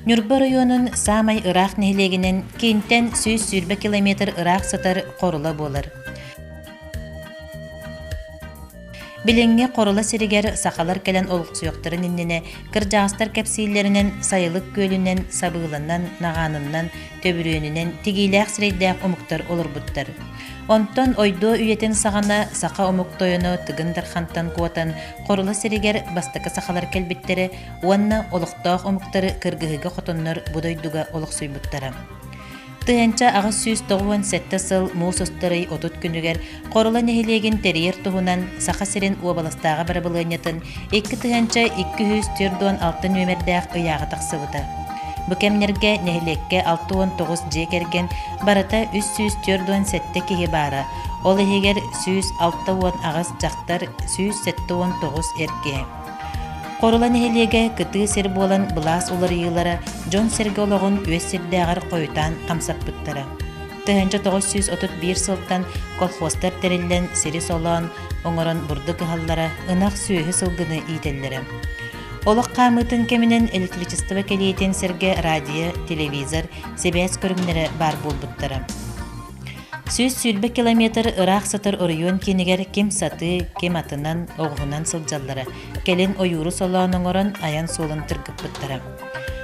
Нюрба районун Самай Ырах нехилегинен кенттен 100 километр Ырах сатар корула болар. Биленге корула сиригер сакалар келен олуксуяктарын иннене кыржаастар кепсийлеринен сайылык көлүнен сабыыланан наганынан төбүрөөнүнен тигилээх сирейдээх умуктар олорбуттар. Онтон ойдо үйетен сагана сака умуктойоно тыгындар хантан куотан корула сиригер бастакы сакалар келбиттери уанна олуктоох умуктары кыргыһыга хотоннор будойдуга олуксуйбуттара. Тыһанча агыс 197 сыл муусустарый отут күнүгер корула нехилеген терьер туһунан саха сирин уобаластаага барабылыаннатын 2 тыһанча 246 нөмердээх ыяга тахсыбыта. Бу кемнерге нехилекке 619 же керген барата 347 киһи баара. Ол эхигер 106 агыс жактар 179 эрке. Корула нехилеге кытыы сир болан былаас улар йылара Джон Сергологун үөс сирдäгэр койутаан камсаппыттара. Тыһанча 931 сылтан колхозтар териллен сири солоон оҥорон бурду кыһаллара ынах сүүһү сылгыны иителлере. Олох хаамытын кеминен электричество келиетен сирге радио, телевизор, себэс көрүмнере бар булбуттара. 100 километр Ырах сатыр орыйон кинигер кем саты, кем атынан, оғынан сылжаллары. Келен ойуру солуан оңорон аян солын тыргыппыттара.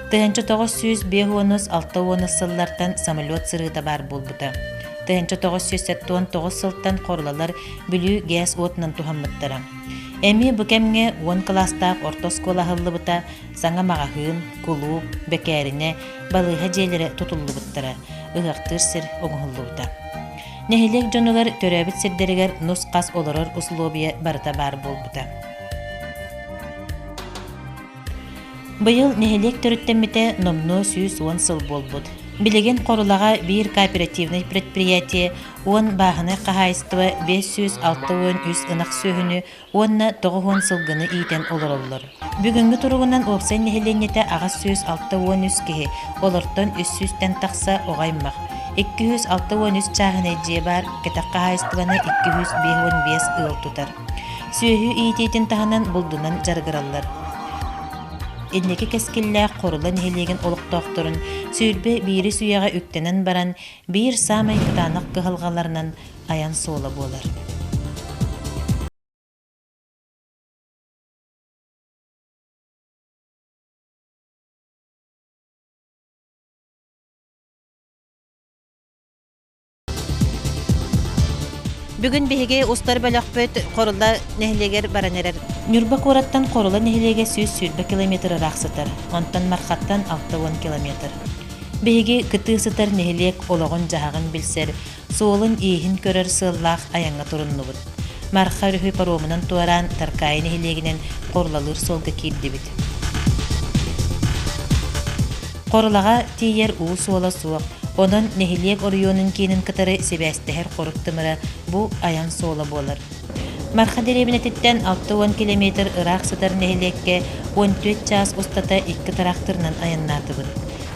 Тыһанча 905-6 сыллартан самолет сырыта бар болбута. Тыһанча 979 сылтан корулалар бүлүү гэс отынан тухаммыттара. Эми бу кемге 10 класстаах орто скола хыллыбыта саңа магаһыын, кулуу, бекээрине, балыыха жээлери тутуллубуттара. Ыһактыр сир оҥуһуллубута. Нехилек жонугар төрөбүт сирдеригер нус кас олорор условия барыта бар болбута. Быйыл нехилек төрүттэммите номно 110 сыл болбут. Билеген корулага бир кооперативный предприятие, он бааханы кахайстыва 563 ынак сөһүнү, онна 9 сылгыны иитен олороллор. Бүгүнгү туругунан оксай нехиленнете агас 163 киһи, олортон 300тен такса огаймак. 263 чаагыны же бар, кетакка хайстыганы 255 ыл тутар. Сүйөһү иитейтин таһанан булдунан жаргыраллар. Иннеки кескиллээх корула нехилеген олуктоохторун сүүрбе бири сүйэҕэ үктэнэн баран биир Самай кытаанак кыһалгаларынан аян суола буолар. Бүгүн биһиги устар бөлөкпөт корула нехилегер баранерер. Нюрба кураттан корула нехилеге 100 километр ырахсытар, онтан мархаттан 60 километр. Биһиги кытыы сытар нехилек ологон жаһагын билсер, суолун иихин көрөр сыллаах аяңга туруннубут. Марха рүхү паромунан туаран таркай нехилегинен корулалыр солга кирдибит. Корулага тиер уу суола суок. Онон нехилек орыйонун кейнин кытары себәстәһәр коруктымыра бу аян сола болар. Марха деребинетиттен 60 километр Ырах сытар нехилекке 14 час устата 2 тракторнан аяннатыбыт.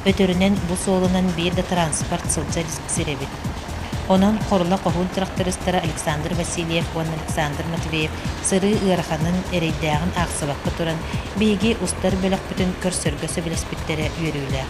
Өтөрүнен бу солунан бир да транспорт сылжа риск сиребит. Онон корула кохун трактористары Александр Васильев, Александр Матвеев сыры ыраханын эрейдәгын аксыбакка туран биги устар бөлөк бүтүн көрсөргөсө билеспиттере үйрүләр.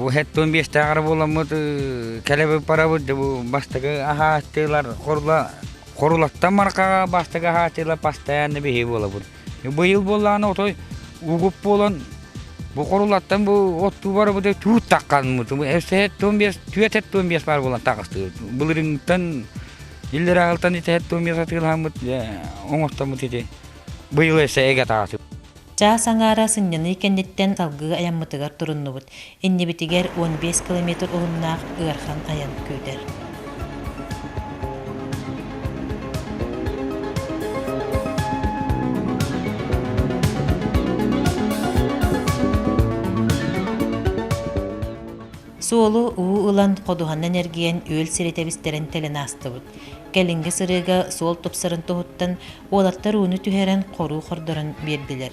bu hetton bir tağır bolamut kelebe para bu bastaga ahatlar korulattan marka bastaga ahatlar pastayanı bir bola bu yıl bolana otoy ugup bolan bu korulattan bu ottu var bu de tut takkan mı bu hetton bir hetton bir par bolan takastı bulurundan iller altan hetton bir satılhamut oңостамут ити bu yıl ise egatası. Жа саңара сынньаны икеннеттен салгыга аяммытыгар туруннубут. Иннибитигер 15 километр уһуннаах ыархан аян күүтер. Суолу уу ылан кодухан энергиен үөл сиретебистерен телен астыбыт. Келинги сырыга суол тупсарын туһуттан уолаттар uuну түһэрэн коруу хордорун биэрдилер.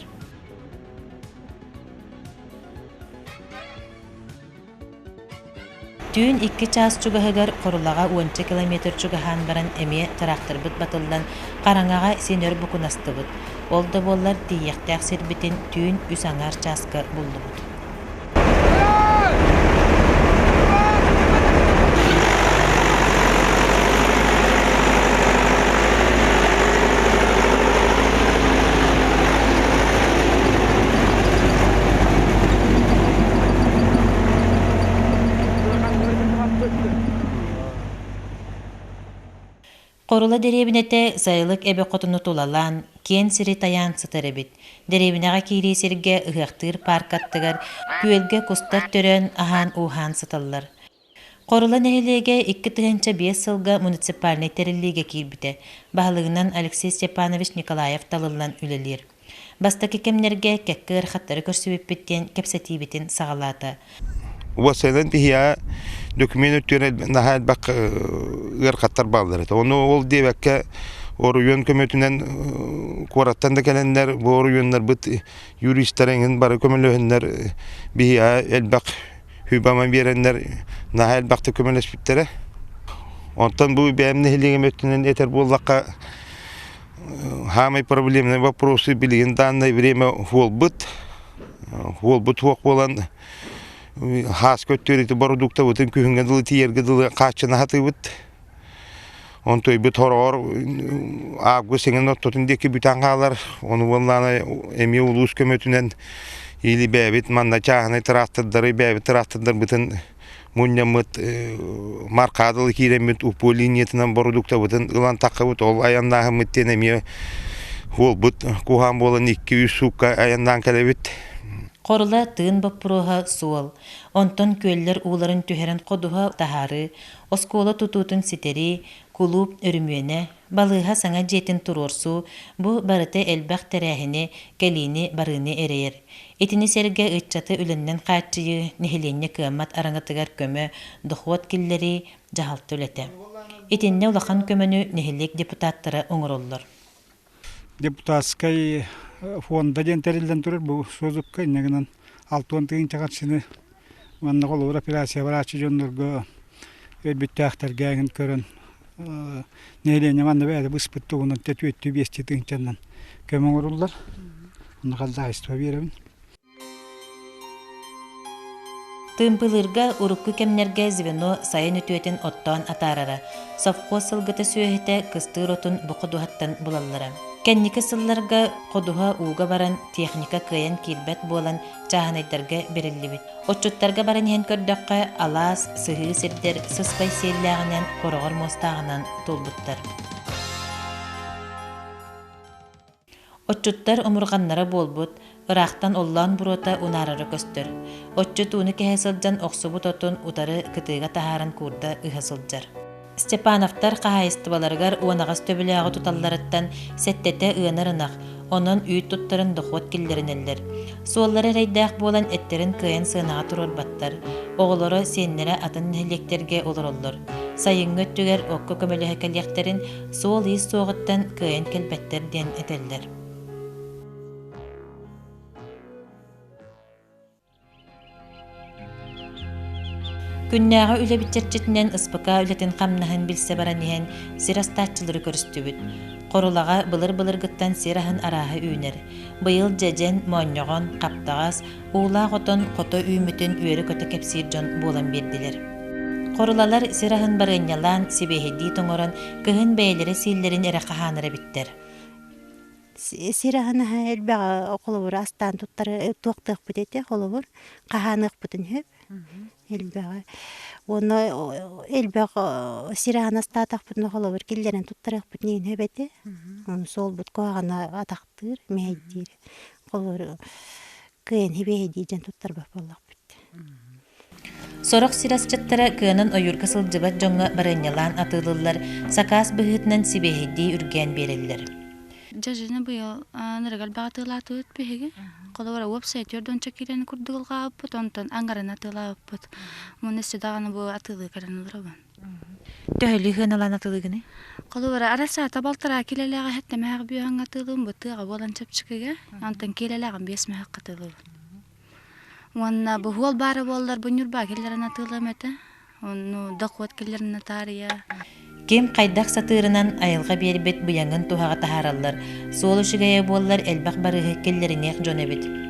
Түүн 2 час чугаһыгар корулага 10 километр чугаһаан баран эмие тарахтырбыт батылдан караңага сенер букунастыбыт. Ол да боллар тиýäхтээх сирбитин түүн 3 часка булдубут. Корула деребинете сайылык эбе котуну тулалан, кен сири таян сытарыбит. Деребинега киирисирге ыхактыр паркаттыгар, күөлге кустар төрөн ахан ухан сыталлар. Корула нехилеге 2-5 сылга муниципальный териллиге кирбите. Баһалыгынан Алексей Степанович Николаев талылан үлелер. Бастаки кемнерге кеккер хаттары көрсүбүппиттен кепсетибитин сагалата. وصلت هي دكمينو تيرل نهاد بق غير خطر بالدرت onu ol diye bekka oruyun kömötünden kurattan da gelenler bu oruyunlar bit yuristlerin bar kömölöhünler bir elbak hübama verenler nahal bakta kömöleşpitlere ondan bu benim nehliğimetinden yeter bollakka hamay problemine vопросы bilgin данное время волбут хок olan has kötürütü produkta bütün kühüngedili tiyergedili kaçına hatıyıbıt. Ontoy bir toror ağgı senin ottotundaki bütün ağlar onu vallahi emi ulus kömötünden ili bebit manda çağını traktörleri bebit traktörler bütün munyamıt markadılı kiremit upoli niyetinden produkta bütün ılan takıbıt ol ayandağı mitten emi volbut kuhan bolan 200 suka ayandan kelebit. Корула тыын баппуруха суол. Онтон көллер ууларын түһэрэн кодуха тахары, оскола тутутун ситери, кулуп өрүмүөнэ, балыыха саңа жетин турорсу, бу барыты элбэх тэрэхини, келини барыыны эрейер. Итини серге ытчаты үленнен кааччыйы, нехиленне кыаммат араңатыгар көмө, дохуот киллери жахалты үлете. Итинне улахан көмөнү нехилек депутаттары оңороллор. Депутатскай фонда дентерилден турар бу созупка иннегенен 6-10 чагатчыны манна голура операция барачы жоннорго өбүттәхтәргә ген көрөн нелене манна бәдә быспыт тугунан тетүттү 5 чаннан көмөң уруллар аны калдайство берем. Тымпылырга урукку кемнерге звено сайын өтүетин оттон атарара. Совхоз сылгыты сүйехите кыстыротун букудуhаттан булаллара. Кенники сылларга кодуха ууга баран техника кыйын кирбет болан чаханайдарга берилибит. Отчуттарга баран хен көрдөккө алаас сыhыы сирдер сыспай селлягынан корогор мостагынан толбуттар. Отчуттар омурганнара болбут, ырактан оллан бурота унарары көстөр. Отчут уну кеһесылжан оксубут отун утары кытыга тахарын курда ыһасылжар. Степановтар кахайыстыбаларгар уанагас төбүлээгы туталларыттан сеттете ыанарынах, онон үйт туттарын дохот киллеринеллер. Суоллары рейдах болан эттерин кыйын сыынага турорбаттар. Оголоро сеннере атын нехилектерге олороллор. Сайыңгы түгер окко көмөлөһө келиэхтерин суол иис соогуттан кыйын келбеттер диэн этеллер. Күннәгә үле битчетчетнен ыспыка үлетин камнаһын билсе баран иһен сирастатчылары көрүстүбүт. Qorulağa bılır gıttan sirahın araha üynер. Bıyıl jejen moññogon kaptağas uğla qoton qoto üymütün üörü kötü kepsir jon bolan berdiler. Qorulalar sirahın barıññalan sibehedi toňoron kıhın beyleri sillerin ere qahanıra bitter. Sirahana elbağa okulur astan tuttarı tuaqtaq bitete holur qahanıq bitin hep elbağa onu elbağa sirahana stataq bitin holur killerin tuttaraq bitin hebete onu sol bit qoğana ataqtır mehdir holur kıyın hebehedijen tuttar bapallaq bitti. Sorok sirasçattara kıanın oyurga sılcıbat joňa barıññalan atılırlar, sakas bıhıtnan sibehedi ürgen beriller. Jajını bu yıl nırgal bağıtılatı ötbehege. Qolavara website yordan çekilen kurdugul qaapıt, ondan angarana tılapıt. Munesi dağını bu atılı karanıdırabın. Töhölü hınalan atılığını? Qolavara arasa tabaltara kilelağa hette meğer bir hanga tılım bıtığa bolan çapçıkıga. Ondan kilelağın bir esme hakkı tılım. Wanna bu hol bara bollar bunyur ba kellerine tılım ete. Onu daqwat kellerine tariya. Kim qaydak satırınan ayılga berbet bu yangın tuhağa taharallar. Sol uşugaya bollar elbaq barıhı kellerine jonebet.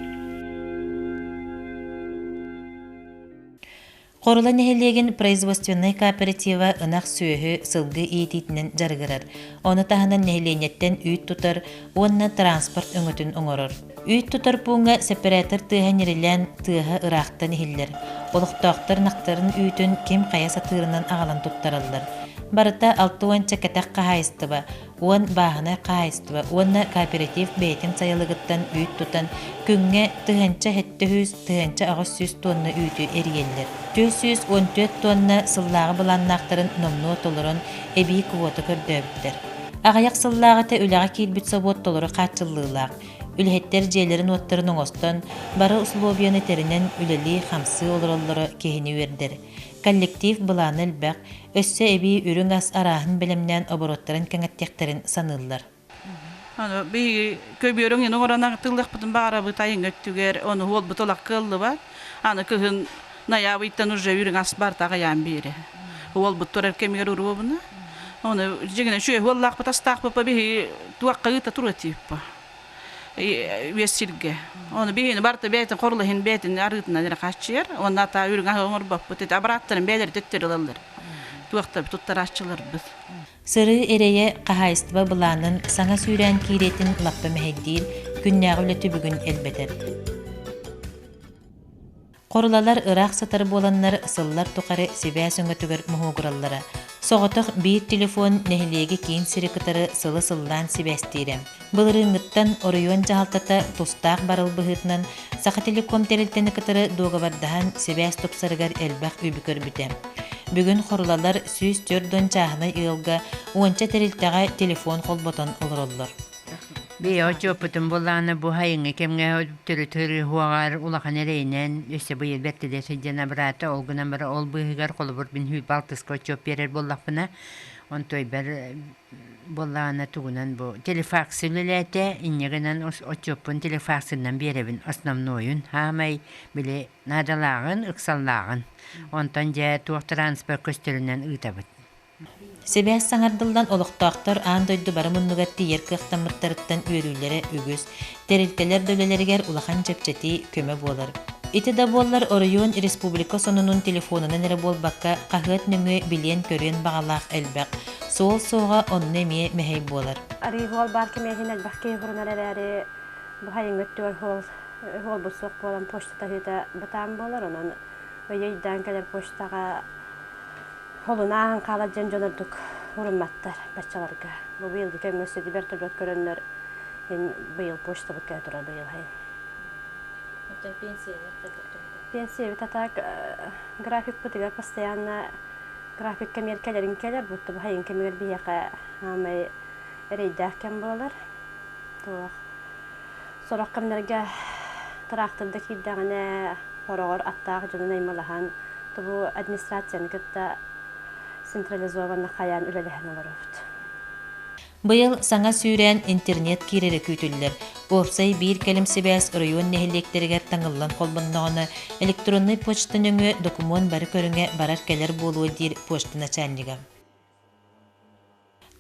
Qorula nehelegen производственный кооператива ынақ сөйі сылғы иететінен жарғырар. Оны тахынан нехеленеттен үйт тұтар, онна транспорт өңітін оңырыр. Үйт тұтар бұңа сепаратор тыға нерелен тыға ырақта нехелер. Олықтақтар нақтарын үйтін кем қая сатырынан ағалан тұттаралар. Барыта 6 чакатақ қағайыстыба, он бағына қағайыстыба, онна кооператив бәйтін сайылығыттан үйт тұтан, күнге тығанча хетті хүз, тығанча ағыз 100 тонна үйті әргелер. 414 тонна сыллағы бұланнақтарын номну отолырын әбей квоты көрдөбіттер. Ағаяқ сыллағыта үліға келбіт собот толыры қатчыллылақ. Үлхеттер жейлерін оттырын оңостан, бары условияны терінен үлелі қамсы олырылары кехini вердер. Коллектив бұланы әлбәқ, өссі әбей үрін ас арахын білімнен обороттарын кәңеттектерін санылар. Bir köybüyorun yine orana tıllık bütün bağıra bıtayın öttüger, onu hol bıtolak kıllı var. Anı kıhın naya bıytan urca yürün asbar tağayan biri. Hol bıttor erkemiyor uru bunu. Onu jigine şu hollak bıtastak bapa bir tuakka yıta turatip. Vesirge. Onu bir barta beytin korulahin beytin arıtına nere kaçıyor. Onda ta yürün ahımır bapı tete abaratların beyleri tetterilalır. Tuakta bir tuttar açılır biz. Sırı ereye qahaystıba bulanın sana süren kiretin lappa meheddir, günnäği ületi bugün elbeter. Qorulalar ıraq satarı bolanlar sıllar tuqarı sibä söňe tüger muhugurallara. Soğotuq bir telefon nehlegi kiin sirikıtarı sılı sıldan sibästirem. Bılırıngıttan oryon jahaltata tustaq barıl bıhıtnan Saqa Telekom terilteni kıtarı doğabardahan sibäs tupsarıgar elbaq übükör bütem. Bugün qorulalar süs tördön çahına ýylga onça teriltaga telefon kolboton olurullar. Bir o çöpütün bulağını bu hayını kemge türü huagar ulağın ereynen öse bu yıl bettide söjana birata olguna bira ol bıhıgar kolubur bin hüy baltıska çöp verer bollaqpına on toy ber bulağına tugunan bu telefaksilülete inneginan o çöpün telefaksından berevin osnomnoyun hamay bile nadalağın ıksallağın ondan ja tuaq transport köstöründen ıtabıt. Sebäs saňardyldan oluktaaqtar an doydu barymynnyga tiýer kıhtamyrtarıttan öýrülere ügüs, terilteler dölelerger ulahan çepçeti köme bolar. Iti da bollar Orion Respublika sonunun telefonuna nere bolbakka qahyat nöňe bilen körün bagalaq elbaq. Sol soğa onne me mehey bolar. Ari hol barki mehinel bakki hurunarary bu hayın götür hol bu soq bolan poçta hita batam bolar onan ve yeydan keler poçtaga holuna kala jenjonurduk hurmatlar başçalarga. Bu yıl kömösü dibertor götürönler bu yıl poçta götürür bu yıl hay. Pensiya bitatak grafik butiga постоянно grafik kemerkelerin keler bu hayın kemer bir yaqa hamay reydahken bolalar. Tuaq. Sorak kemlerge traktordaki dağına horor attaq jonu naymalahan bu administrasiyanın gıtta sentralizovanna qayan ülelehen olaroft. Bu yıl sana süren internet kirere kütüller. Opsay bir kelim sebäs rayon nehellekteriger taňyllan kolbundagyny elektronny poçta nöňe dokument bary körüňe barar keler boluw dir poçta начальнига.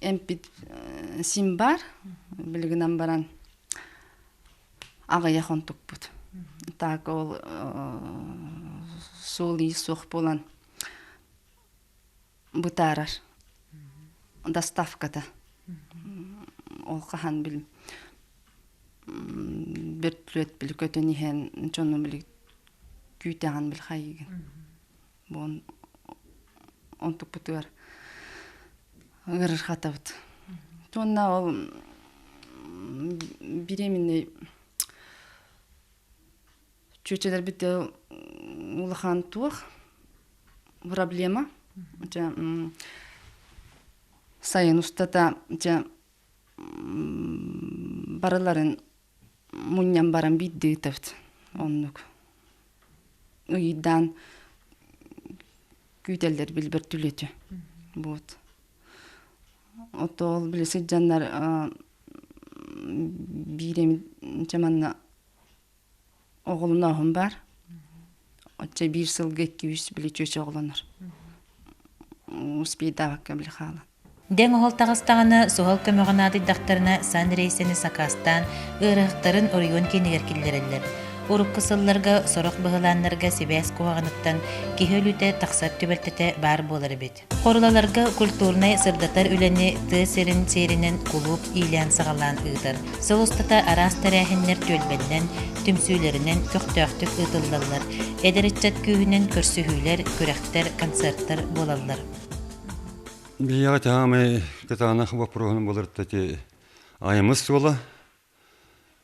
эмпит сим бар, билгенен баран агая хонтукпут. Так ол соли сух болан бутарар. Доставката. Ол кахан бил биртлет бил көтөнихен чону бил күйтаган бил хайген. Бон онтукпутуар. Гырыр хатабыт. Тонна ол беременный чөчелер бите улахан тух проблема. Сайын устата барыларын муньян баран бидди тәфт. Оннук. Үйдан күйтелдер билбер түлеті. Вот. Отол билесе жаннар бирем жаманна оғылына оғым бар. Отча бир сылғы 200 биле чөче оғыланыр. Успей давакка бил хала. Ден оғыл тағыстағаны соғыл көміғінады дақтарына сан рейсені сақастан ұрықтарын орыйон кенігер келдерелер. Урuk кысылларга, сорок быһылааннарга себәс куһаҕаныттан киһөлүтэ тахсар түбэлтэтэ баар буолар эбит. Хорулаларга культурнай сырдатар үлэни тыы серин-серинен кулуп ийлээн саҕалаан ыытар. Сыл устата араас тәрээхиннер түөлбэннен, түмсүүлэринен көхтөөхтүк ыытыллаллар. Эдеритчат күүһүнен көрсүһүүлэр, күрэхтэр, концерттар буолаллар. Бияга таамы кытаанах вопросун болырттати айымыз бола.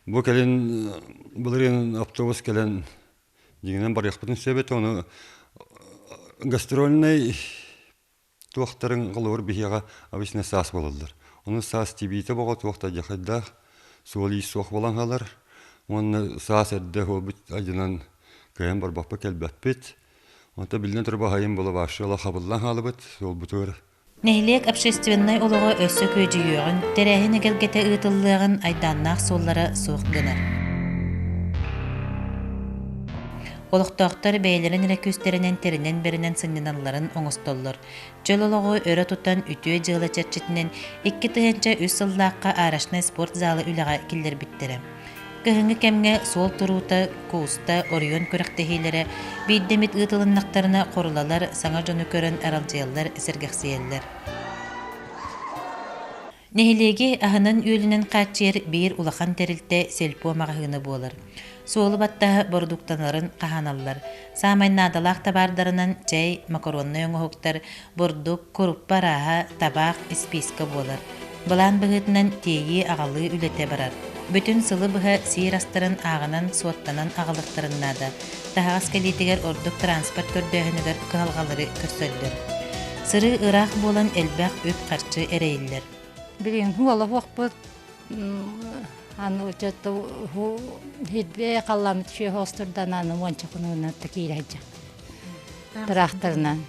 Бу келен булырын автобус келен дигенен бар яхпытын себет оны гастрольный туохтарын кылыр бияга обычно сас болалар. Оны сас тибите бого туохта жахайда соли сох болан халар. Оны сас эдде хобит ажынан кем бар бапа келбетпет. Онта билден турба хайым бола башыла хабыллан халыбыт ол бутур. Нехлек общественный олығы өссі көжүйіғін, тәрәхін әгелгеті ұйтылығын айданнақ соллары соқ гынар. Олықтақтар бәйлерін рәкөстерінен терінен берінен сыңнанларын оңыстоллар. Жол олығы өрі тұтан үтіе жылы чәрчетінен 2 тыгынча үс сыллаққа арашны спорт залы үліға келдер біттірі. Кыһыңы кемге сол турута, кууста, орыйон көрәктәһиләре, биддемит ытылыннактарына корулалар, саңа жону көрөн аралжыяллар, сергәхсияллар. Нехилеги аһынын үйлүнен качер бир улахан терилте селпо магыны болар. Суолу баттаһы бордуктанарын каханаллар. Самайнадалах табардарынан чай, макаронны оңохуктар, бордук, куруппараха, табак, списка болар. Балан быгытынан тейи агалы үлете барар. Бүтін сылы бұғы сиыр астырын ағынан суаттанан ағылықтарыннада. Тағас кәлетігер ордық транспорт көрдіғінігер кығалғалары көрсөлдір. Сыры ұрақ болан әлбәқ өп қарчы әрейлер. Білген хуалы хоқпыт, аны өтетті хедбе қаламыт шүй хостырдан аны ончы құнығынан тәкейр әйчі. Трақтырынан,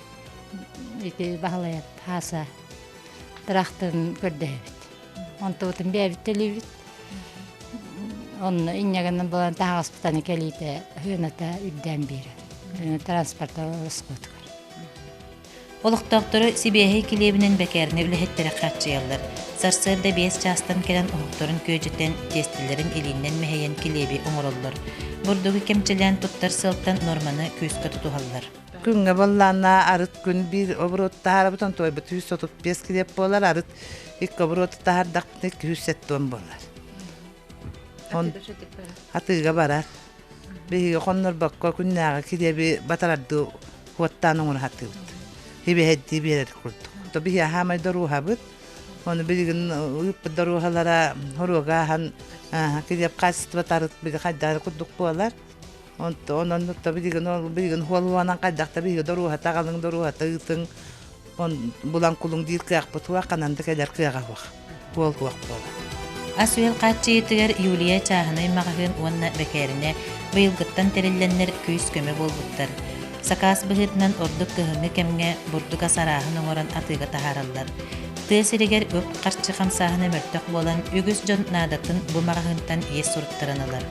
бағалайат, хаса, трақтырын көрдіғібіт. Онты өтін бәбіттелі бит. Он иннегенен болан тағаспытаны келейті хүйіната үдден бері. Транспорта ұсқыдығыр. Олықтақтыры Сибияхи келебінен бәкәріне үліхеттері қатшыялар. Сарсырда 5 частан келен оғықтырын көжеттен тестілерін елінен мәхейен келебі оңыроллар. Бұрдығы кемчелен тұттар сылттан норманы көзгі тұтуғалар. Күнге боллана арыт күн bir оборотта harabıtan toy bu 135 kilep bolar arıt ilk oborotta hardaqtı 270 bolar. On hatıga barar. Bir konur bakka kunnaga kidebi bataraddu huattan onu hatı. Hibe heddi bir yer kurdu. To bir hamay daru habıt. Onu bilgin uyup daru halara horuga han kidep qast batarıt bir haddar kurduk bolar. Onun da bilgin holwanan qaddaqta bir daru hata qalın daru hata yıtın. On bulan kulun değil qiyaq butuwa qananda kadar qiyaqa waq. Bol waq bolar. Asuel qaçıyetiger Yuliya çahını mağın onna bekerine bıyılgıttan terillenler küys köme bolbuttar. Sakas bıhıtnan orduk kıhımı kemge burduk asarahın oran atıga taharallar. Tığsiriger öp qarçı xamsahını mörtök bolan ügüs jon nadatın bu mağıntan yes suruttaranalar.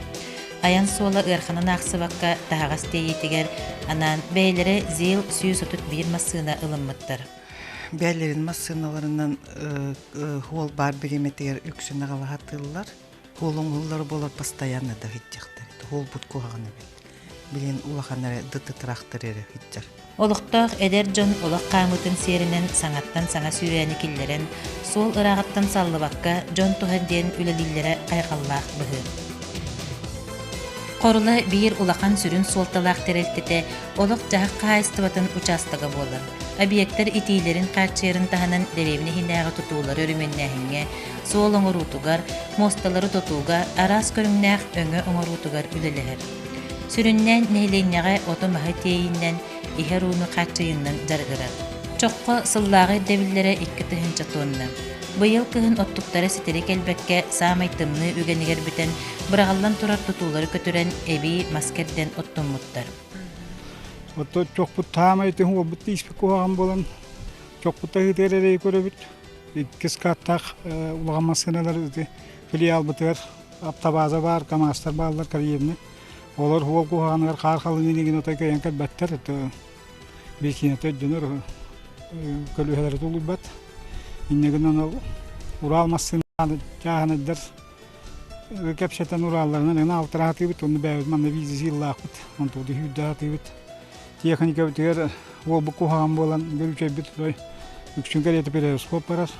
Ayan sola ırxanın aqsı bakka tahagas teyetiger anan beylere zil 131 masına ılınmıttır. Bəllərin masinalarından hol бар береметер үксүнө кала хатылар. Холун холлары болар постоянно да хитчактар. Хол бут куганы билен улаханары дыттырактыр хитчар. Олуқтақ эдер жон олақ қамытын серінен саңаттан саңа сүйрәні киллерен, сол ырағаттан саллыбаққа жон туһарден үлелиллері қайқаллақ бұғы. Қорылы бір улақан сүрін солталақ терелтеті олық жағық қайыстыбатын участығы болыр. Объекттер итейлерін қартшерін тағынан деревіне хиндағы тұтулар өріменнәхінге, сол оңырутуғар, мосталары тұтуға, арас көріңнәқ өңі оңырутуғар үлелігір. Сүріннен нәйленняға отомағы тейіннен ихер уны қачыйыннан жарғырар. Чоққа сыллағы дәвіллері 2 тонна. Бұйыл кығын оттуқтары сетері кәлбәкке самай тымны үгенігер бітен бұрағалдан тұрар тұтулары көтірен әбей маскерден оттуммуттар. Отто чоқпыт таамайты хуа бұтты испек оған болан чоқпытта хитеререй көрі бүт. Иккіз каттақ ұлған маскеналар филиал бұтығар, аптабаза бар, камастар балдар карьеріне. Олар хуал куханар қарқалын енеген отай кәйенкәт бәттер, бекинеті жөнер көлігелері тұлы бәт. Иннегінен ол Урал массынаны жағаныдыр кәпшеттен Уралларынан алтыра атығы біт, оны бәуіз манна визі зиллақ біт, оны тұлды хүйді атығы біт. Техника бітігер ол бұл кухаған болан көрікчай біт, үкшін кәреті переоскоп барар.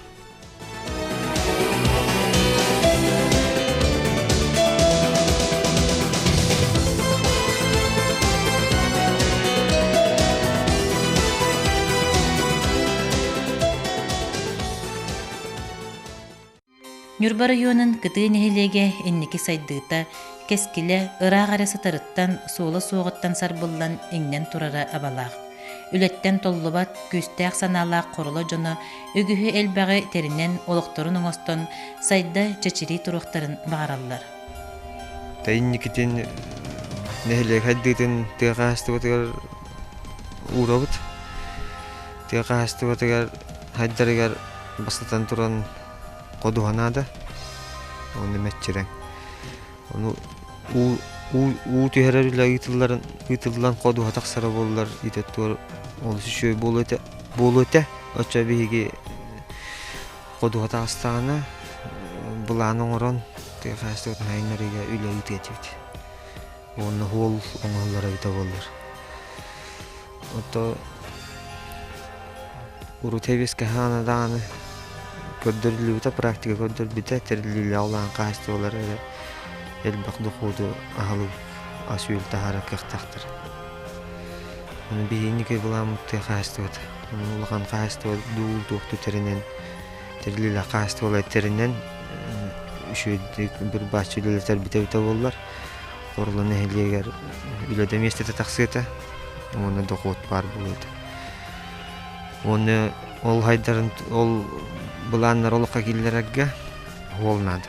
Нюрба районын кыты нехилеге инники сайдыта, кескиле ырaq арасы тарыттан, суола суоғыттан сарбыллан иңнен турара абалақ. Үлеттен толлубат, күстәк саналақ қорылы жоны, үгіхі әлбәғі терінен олықтырын оңостон, сайда чачири туруқтарын бағаралар. Инникитин нехилеге хайдыйтын тыға хастыбатығар урабыт. Тыға хастыбатығар хайдарығар басылтан туран Qoduhanada onu metçiren. Onu u tühererle yıtıldan qoduha taksara bollar itettor oluşu şöy bolete açça bihigi qoduha taksana bulanın oran tefastot haynariga üle yitecekti. Onu hol onlara ita bollar. Oto uru teviske hanadanı Kördürlüğüte praktika kördürlüğüte terliliği olan kastı oları elbaq dokudu ahalı asül tahara kıqtaqtır. Onu bihiniki bulamıttı kastı oda. Onu ulağan kastı oda duğul doktu terinen terliliği kastı olay terinen üşüydük bir bahçeliler terbite bollar. Korulu nehliyeger ülede mestete taksiyete onu dokut var buludu. Onu ol haydarın ol bulanlar olukka killeragga olnadı.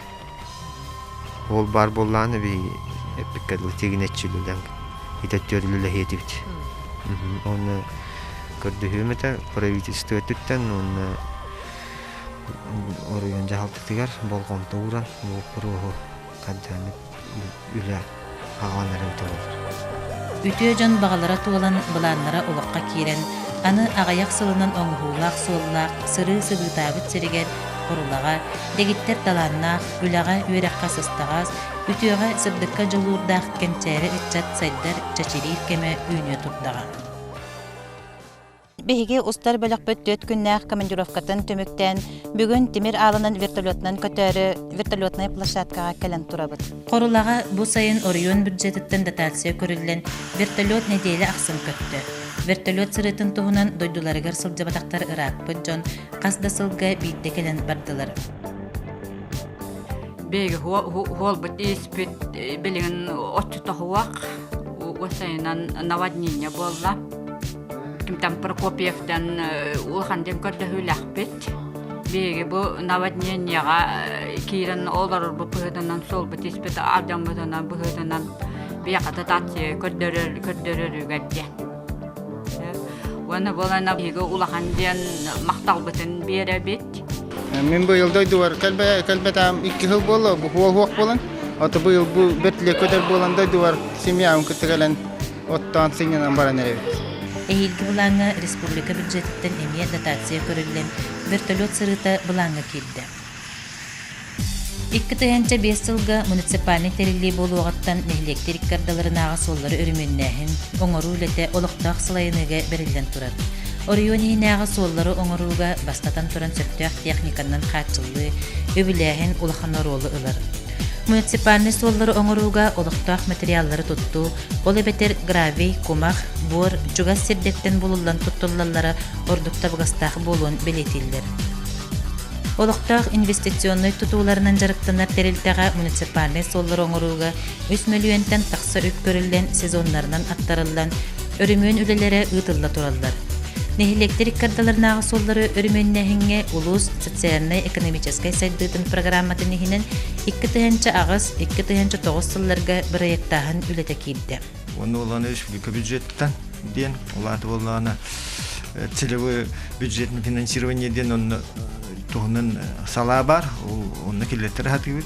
Ol bar bollanı bir epikadlı teginetçilüden hitetörlüle hedibdi. Onu gördü hümete pravительство ötütten onu oraya jahaltıtıgar bolğonta uğran bu prohu kaddanı üle ağanları ötülür. Ütüöjön bağalara tuğulan bulanlara olukka kiren Anı ağayak sılının oңuhulaq sollaq, sırı sıgıtabıt seriger, korulağa, degitter talanaq, ülağa üyerekka sыстағaz, ütüöға sırdıkka jolurdaq kençeri ütçat saydar çaçirir keme üynüö turdağa. Беһиге устар бөлөк бөттөт күннәк командировкатын төмөктән бүгүн Тимир алынын вертолетнан көтөрү вертолетный площадкага келен турабыт. Корулага бу сайын Орион бюджеттен дотация көрүлгөн вертолет неделе аксын көттү. Вертолет сырытын туһунан дойдуларыгар сылжабатактар ыракпыт жон касда сылга бийде келен бардылар. Беги хол бит испит билген отчута хуак осайнан наводнение болла. Там Прокопьевтан улханден көрдө хүләхбит. Беги бу наводнениега кирен олар бу пыһыданан сол бит испит адамдан пыһыданан бияката татчы көрдөрөр гәдде. Вана болана беги улханден мактал битен бере бит. Мен быйыл дойдуар калбетам 2 жыл болду бу хуак болан. Аты быйыл бу бетле көтөр болан дойдуар семьям көтөгөлөн оттан сиңнен баран эребит. Ehilgi bulanga республика бюджеттен эмие дотация көрүлген вертолет сырыта булanga килди. 2005 жылга муниципальный терилли болугаттан электрик кардаларынага соллары өрүмүннәһин оңору үлете олуктак сылайыныга берилген турат. Орионинага соллары оңоруга бастатан туран сөттөк техниканын катчылы өбүләһин улахана ролы ылар. Муниципальный соллары оңоруга олуктак материаллары тутту. Ол эбетер гравий, кумак, бор, жугас сирдеттен булуллан туттуллалары ордукта бугастак болуун белетилдер. Олуктак инвестиционный тутууларынан жарыктанар терилтага муниципальный соллары оңоруга 3 миллионтан такса өткөрүлгөн сезоннарынан аттарылган өрүмөн үлелери ытылла тураллар. Нехилектирик кардаларынағы соллары өрүмөннәһиңе улус социально-экономической сайдытын программатын ихинен 2 агыс 2-9 сылларга проекттаһын үлете килди. Оны оланы республика бюджеттен ден, оларды оланы целевой бюджетный финансирование ден оны туһунун сала бар, оны келеттер хатыбыт.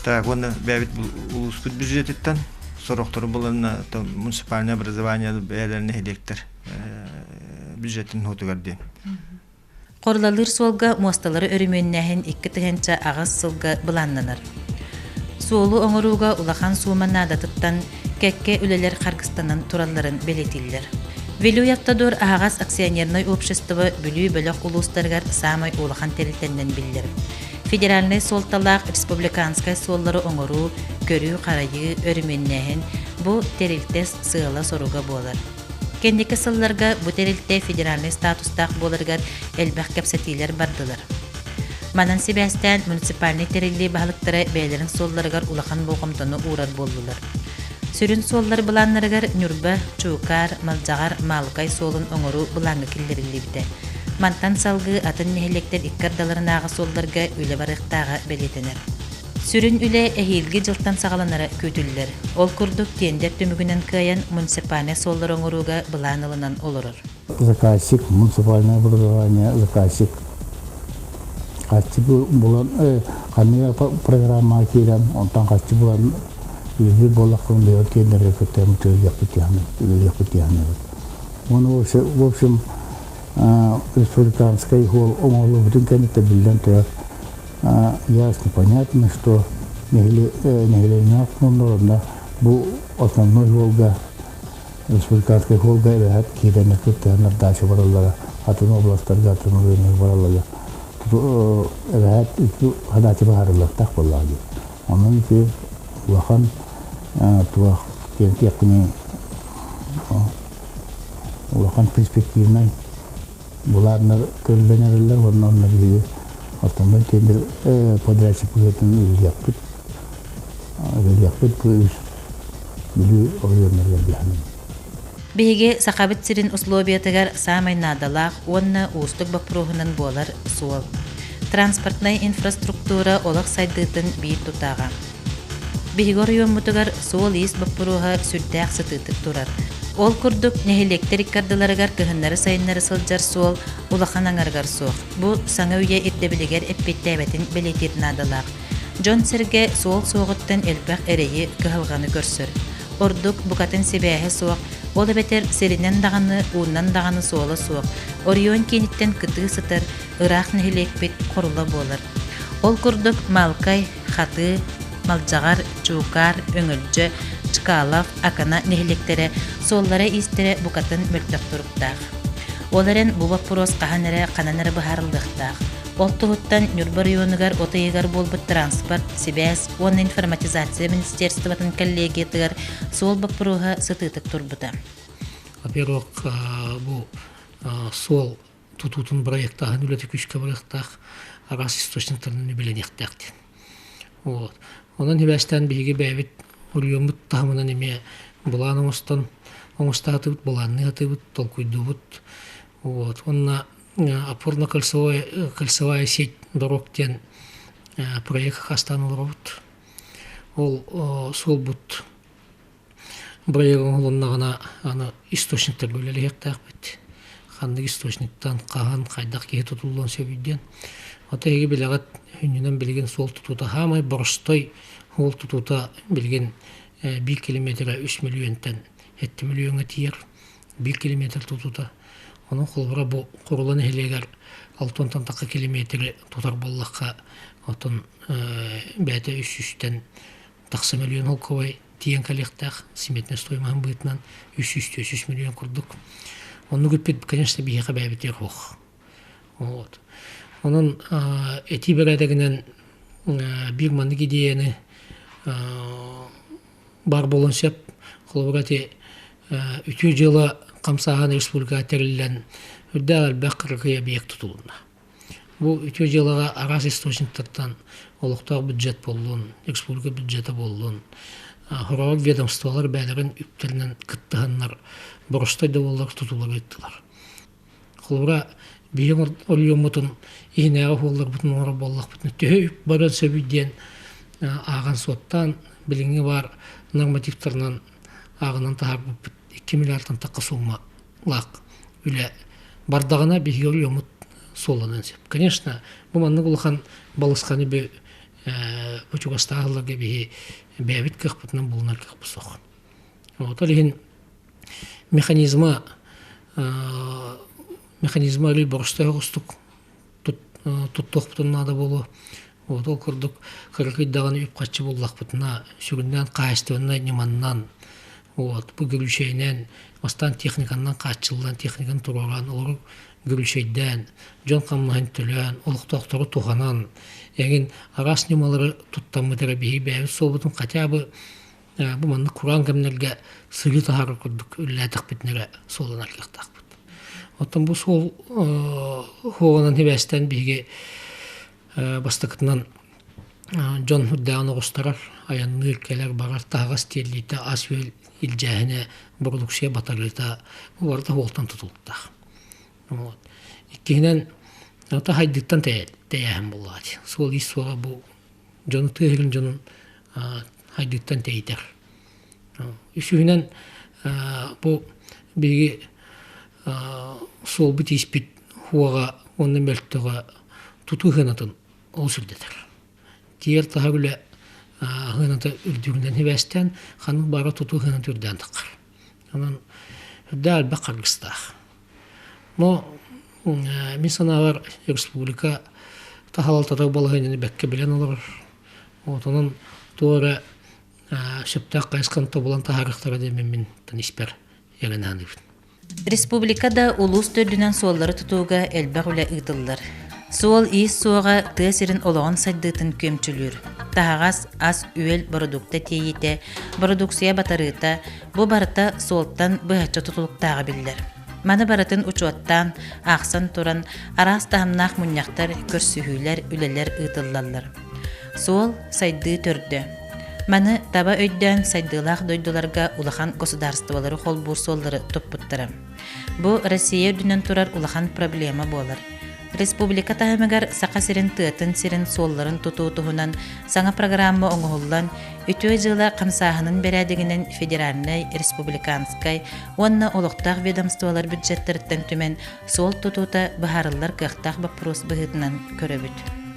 Так, оны бәбит улус бюджеттен сороктору буланы муниципальное образование бәләрне электр бюджеттин хотугарды. Корлалыр солга мосталары өрүмөннәһин 2 агыс сылга буланнанар. Суолу оңоруга улахан сууманада тыттан кекке үлелер Кыргызстаннан туралларын белетиллер. Велуяттадор агас акционерный общество бүлүү бөлөк улустаргар самай улахан терилтенден биллер. Федеральный солталак республиканскай соллары оңору көрүү карайы өрүмөннәһин бу терилтес сыыла соруга болар. Кендики сылларга бу терилте федеральный статустак боларгар элбэх кепсетилер бардылар. Манан Себастьян муниципальный терилли баалыктары бээлерин солларыгар улахан болгомтону урар болдулар. Сүрүн соллар буланнарыгар Нюрба, Чукар, Малжагар, Малкай солун оңору булаңы киллерилибите. Мантан салгы атын нехелектер иккардаларынағы солларга үле барықтаға белетенер. Сүрүн үле эхилги жылтан сагаланара көтүллер. Ол курдук тендер төмүгүнөн кыян муниципальный соллар оңоруга буланылынан олорор. Заказчик муниципальное образование, заказчик. Качы булан кандай программа кирен, онтан качы булан yüzü bolakın diyor kendine kötüyüm yapıtıyamı. Onu в общем республиканской хол оңолу bütün kendisi bilden то ясно понятно, что нехиленяк мундорында bu основной Волга республиканской Волга evet кирен kötüyümler daşı varallara atın oblastlarga atın rayonlar varallara evet itu hadati baharlar tak vallahi. Onun ki улахан туа кентекни улахан перспективный буларны көрүлөнөрлөр оннон бири автомобиль тендер подрядчик үчүн yaptık плюс били ойоннорго бияны Биге сакабыт сирин условиятыгар самай надалак онна устук бапрогунан болар суол. Транспортная инфраструктура олак сайдытын бий тутага. Бигор йоммутугар суол ис баппуруга сүрдәк сытытык турар. Ол курдук нехелектер иккардыларыгар кыһыннары сайыннары сылжар суол улаханаңаргар суох. Бу саңа үйе ирдебилигер эппеттәбетин белетир надалак. Джон Серге суол суогуттан элбэх эрейи кыһылганы көрсөр. Ордук букатын себәһе суох. Ол бетер серинен даганы, уунан даганы суола суох. Орион кениттен кытыы сытар, ырах нехелекпит корула болар. Ол курдук Малкай, Хаты, Малжагар, Чукар, Өңөлжө, Чкалов, Акана нехилектере, соллары истере букатын мөлтөк туруктаах. Оларын бу вопрос каханере кананары бахарылдыктаах. Ол туһуттан Нюрба районугар отайыгар болбут транспорт, Себес, он информатизация министерствотын коллегиятыгар сол вопрога сытытык турбута. Во-первых, бу сол тутутун проекттаһын үлете күчкө проекттаах агас источниктарын биленектакти. Вот. Онан хибастан биги бэбит урьёмут тахмынан эме булан оңостон оңостаатыбыт буланны атыбыт толкуйдубут. Вот. Онна опорно-кольцевая сеть дорог тен проект хастанылырбыт. Ол сол бут проектын олоннагана аны источниктер бөлелектакбыт. Ханды источниктан кахан кайдак кие тутулган сөбүден. Отеги билегат хүннен билген сол тутута хамай борстой ол тутута билген 1 километр 3 миллионтан 7 миллионга тиер. 1 километр тутута. Onun холбура бу курулан эхелегер 6 километр тутар боллакка отон бәте 300-тен 90 миллион холковай тиен коллектах сметная стоимость бытнан 300 миллион курдук. Он гүппет, конечно, бихе бәбетер хох. Вот. Onun эти бередегенен бир маннык идеяны бар болонсеп холбурати үтү жылы камсахан республика терилен үддәл бакыргы биек тутулуна. Бу үтү жылыга арас источниктардан олуктак бюджет болдун, республика бюджети болдун. Хорог ведомстволар бәлерин үптеринен кыттыганнар боростой доллар тутулар еттилар. Холбура биен олюмутун игнега холлар бутун ора боллак бутун төйүп баран сөбүден аган соттан билиңи бар нормативтернан агынан тахар 2 миллиардтан такка сумма лак үле бардагына биги олюмут солонан сеп. Конечно, бу манны булхан балысканы бе бучугастааларга биги бәбит кыхпытынан булнар кыхпысок. Вот олин механизма али боростой гостук туттуктун надо болу. Вот ол курдук кыркыйдаган үп качы буллакпытына сүгүндөн кайыстыгынан неманнан вот бу гүрүшейнен остан техникандан качылдан техникан турган олор гүрүшейден жон камман төлөн олуктоктору туханан эгин арас немалары туттамытыра бии бәбит собутун хотя бы бу манны куран кемнерге сыгы тахар курдук үлләтик битнере солан алкактакпыт. Оттан бу сол хоонан хебестен биге бастакытынан жон худдаан огустарар аянны келер багар тагас теллите асвел илжахине продукция батарыта уарда холтан тутулта. Вот. Иккинен ата хайдыктан таяхым буллады. Сол исуга бу жон тыгын жон хайдыктан тейтер. Ишүнен бу биги сол бит испит хуага онны мелттега тутугынатын ол сүрдетер. Тиер тагыле хыната үрдүрүнөн хебестен ханың бара тутугынын түрдөн такыр. Анан дал бакаргыстах. Но мен саналар республика тахалалтада балгайны бекке билен олар. Отонун тоора шептак кайскан тобулан тахарыктара демен таниспер ягенаны. Республикада улус төрдүнөн суоллары тутууга элбек үле ыдыллар. Суол иис суога тыасырын ологон сайдыытын көмчүлүр. Тахагас ас үел продукта тейите, продукция батарыта, бу барыта суолттан быхача тутулуктаага биллер. Маны барытын учуаттан, ақсан туран, арас тахамнақ муньяқтар, көрсүхүйлер, үлелер ыытыллаллар. Суол сайды төрдө. Маны таба өйдөн сайдылақ дойдуларга улахан государстволары холбур суоллары топпуттара. Бу Россия өдүнөн турар улахан проблема болар. Республика тахамыгар сақа сирин тыатын сирин суолларын тутуутуһунан саңа программа оңоһуллан үтүө жыла камсааһынын берәдигинен федеральный, республиканскай, онна олуқтақ ведомстволар бюджеттерттен түмен суол тутуута баһарыллар кыахтаах вопрос быһытынан көрөбүт.